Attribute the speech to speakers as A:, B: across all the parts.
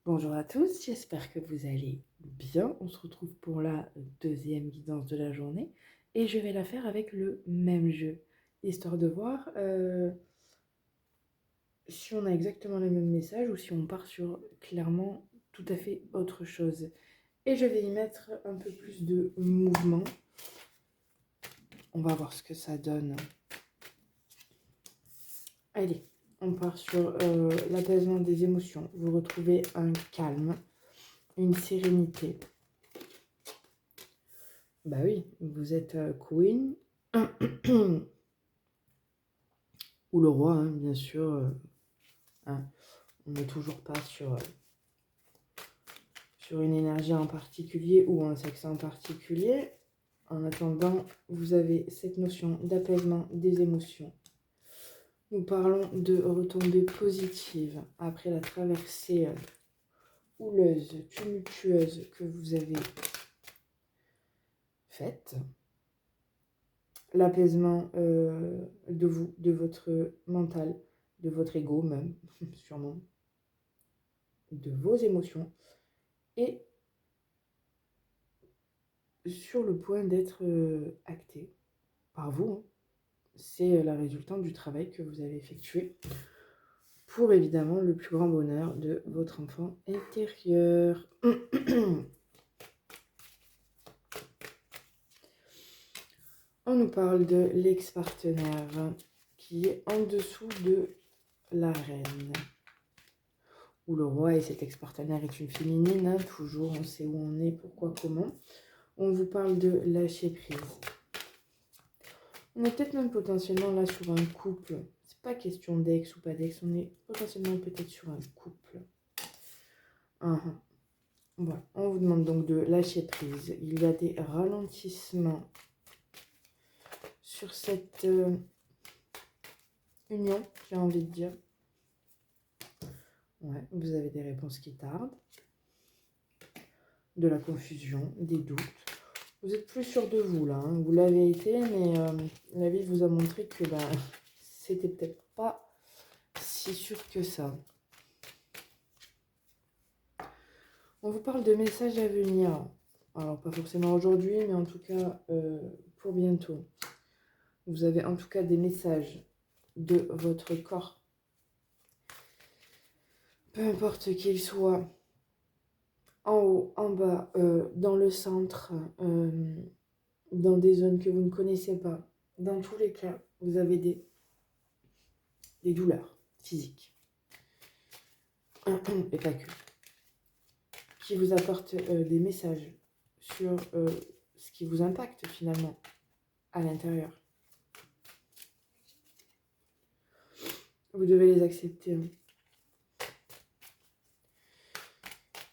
A: Bonjour à tous, j'espère que vous allez bien. On se retrouve pour la deuxième guidance de la journée et je vais la faire avec le même jeu, histoire de voir si on a exactement les mêmes messages ou si on part sur clairement tout à fait autre chose. Et je vais y mettre un peu plus de mouvement. On va voir ce que ça donne. Allez, on part sur l'apaisement des émotions. Vous retrouvez un calme, une sérénité. Bah oui, vous êtes queen ou le roi, hein, bien sûr. Hein. On n'est toujours pas sur une énergie en particulier ou un sexe en particulier. En attendant, vous avez cette notion d'apaisement des émotions. Nous parlons de retombées positives après la traversée houleuse, tumultueuse que vous avez faite. L'apaisement de vous, de votre mental, de votre ego même, sûrement, de vos émotions, et sur le point d'être acté par vous. Hein. C'est la résultante du travail que vous avez effectué pour évidemment le plus grand bonheur de votre enfant intérieur. On nous parle de l'ex-partenaire qui est en dessous de la reine. Ou le roi et cet ex-partenaire est une féminine, hein, toujours on sait où on est, pourquoi, comment. On vous parle de lâcher prise. On est peut-être même potentiellement là sur un couple. C'est pas question d'ex ou pas d'ex, on est potentiellement peut-être sur un couple. Voilà. On vous demande donc de lâcher prise. Il y a des ralentissements sur cette union, j'ai envie de dire. Ouais, vous avez des réponses qui tardent, de la confusion, des doutes. Vous êtes plus sûr de vous là, hein. Vous l'avez été, mais la vie vous a montré que c'était peut-être pas si sûr que ça. On vous parle de messages à venir. Alors pas forcément aujourd'hui, mais en tout cas pour bientôt. Vous avez en tout cas des messages de votre corps. Peu importe qu'il soit en haut, en bas, dans le centre, dans des zones que vous ne connaissez pas. Dans tous les cas, vous avez des douleurs physiques. Et pas que. Qui vous apportent des messages sur ce qui vous impacte finalement à l'intérieur. Vous devez les accepter.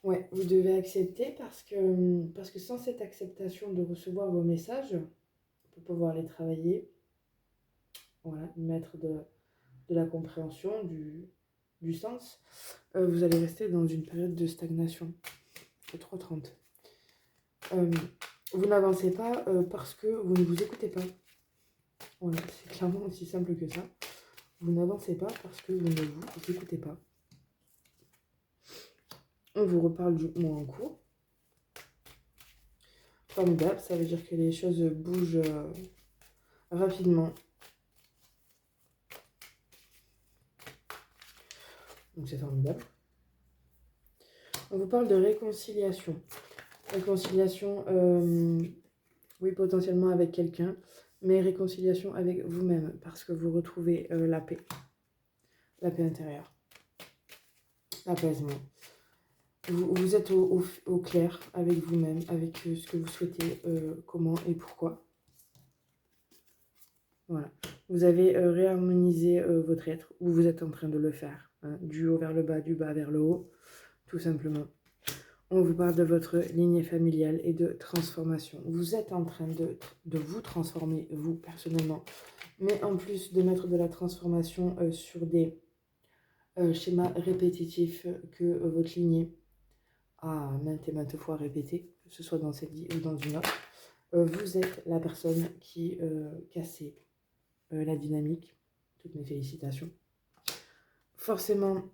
A: Ouais, vous devez accepter parce que sans cette acceptation de recevoir vos messages, pour pouvoir les travailler, voilà, mettre de la compréhension, du sens, vous allez rester dans une période de stagnation. C'est 3,30. Vous n'avancez pas parce que vous ne vous écoutez pas. Voilà, c'est clairement aussi simple que ça. Vous n'avancez pas parce que vous ne vous écoutez pas. On vous reparle du mois en cours. Formidable, ça veut dire que les choses bougent rapidement. Donc c'est formidable. On vous parle de réconciliation. Réconciliation, oui, potentiellement avec quelqu'un, mais réconciliation avec vous-même, parce que vous retrouvez la paix intérieure, l'apaisement. Vous êtes au clair avec vous-même, avec ce que vous souhaitez, comment et pourquoi. Voilà. Vous avez réharmonisé votre être, ou vous êtes en train de le faire, hein, du haut vers le bas, du bas vers le haut, tout simplement. On vous parle de votre lignée familiale et de transformation. Vous êtes en train de vous transformer, vous, personnellement. Mais en plus de mettre de la transformation sur des schémas répétitifs que votre lignée a maintes et maintes fois répété, que ce soit dans cette vie ou dans une autre, vous êtes la personne qui cassait la dynamique. Toutes mes félicitations. Forcément,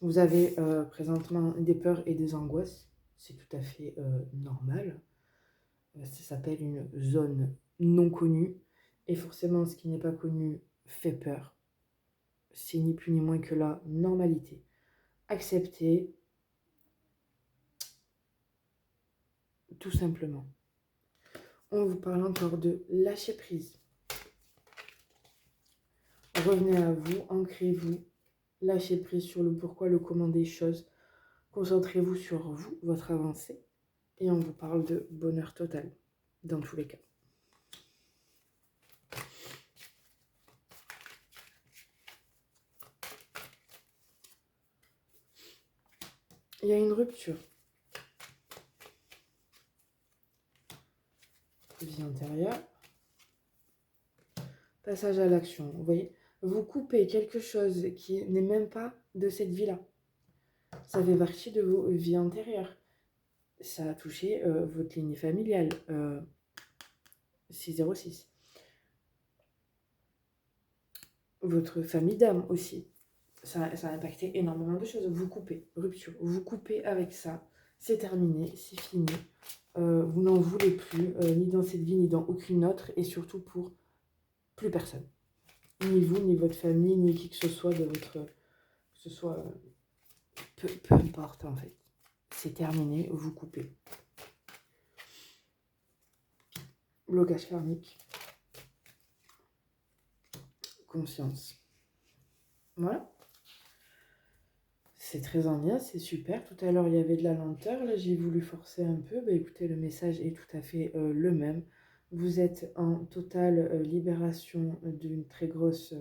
A: Vous avez présentement des peurs et des angoisses. C'est tout à fait normal. Ça s'appelle une zone non connue. Et forcément, ce qui n'est pas connu fait peur. C'est ni plus ni moins que la normalité. Accepter, tout simplement. On vous parle encore de lâcher prise. Revenez à vous, ancrez-vous, lâchez prise sur le pourquoi, le comment des choses. Concentrez-vous sur vous, votre avancée. Et on vous parle de bonheur total, dans tous les cas. Il y a une rupture. Vie antérieure. Passage à l'action. Vous voyez, vous coupez quelque chose qui n'est même pas de cette vie-là. Ça fait partie de vos vies antérieures. Ça a touché votre lignée familiale. 606. Votre famille d'âme aussi. Ça a impacté énormément de choses. Vous coupez, rupture. Vous coupez avec ça. C'est terminé, c'est fini. Vous n'en voulez plus, ni dans cette vie, ni dans aucune autre. Et surtout pour plus personne. Ni vous, ni votre famille, ni qui que ce soit de votre... Que ce soit... peu importe en fait. C'est terminé, vous coupez. Blocage karmique. Conscience. Voilà. C'est très en lien, c'est super. Tout à l'heure, il y avait de la lenteur. Là, j'ai voulu forcer un peu. Bah, écoutez, le message est tout à fait le même. Vous êtes en totale libération d'une très grosse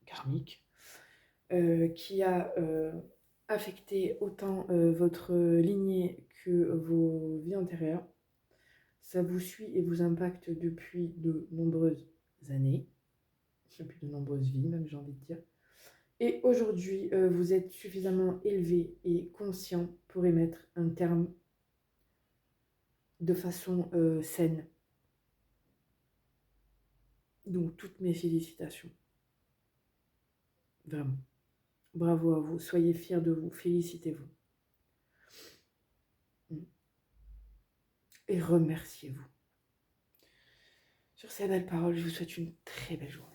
A: karmique qui a affecté autant votre lignée que vos vies antérieures. Ça vous suit et vous impacte depuis de nombreuses années, depuis de nombreuses vies même, j'ai envie de dire. Et aujourd'hui, vous êtes suffisamment élevé et conscient pour y mettre un terme de façon saine. Donc, toutes mes félicitations. Vraiment. Bravo à vous. Soyez fiers de vous. Félicitez-vous. Et remerciez-vous. Sur ces belles paroles, je vous souhaite une très belle journée.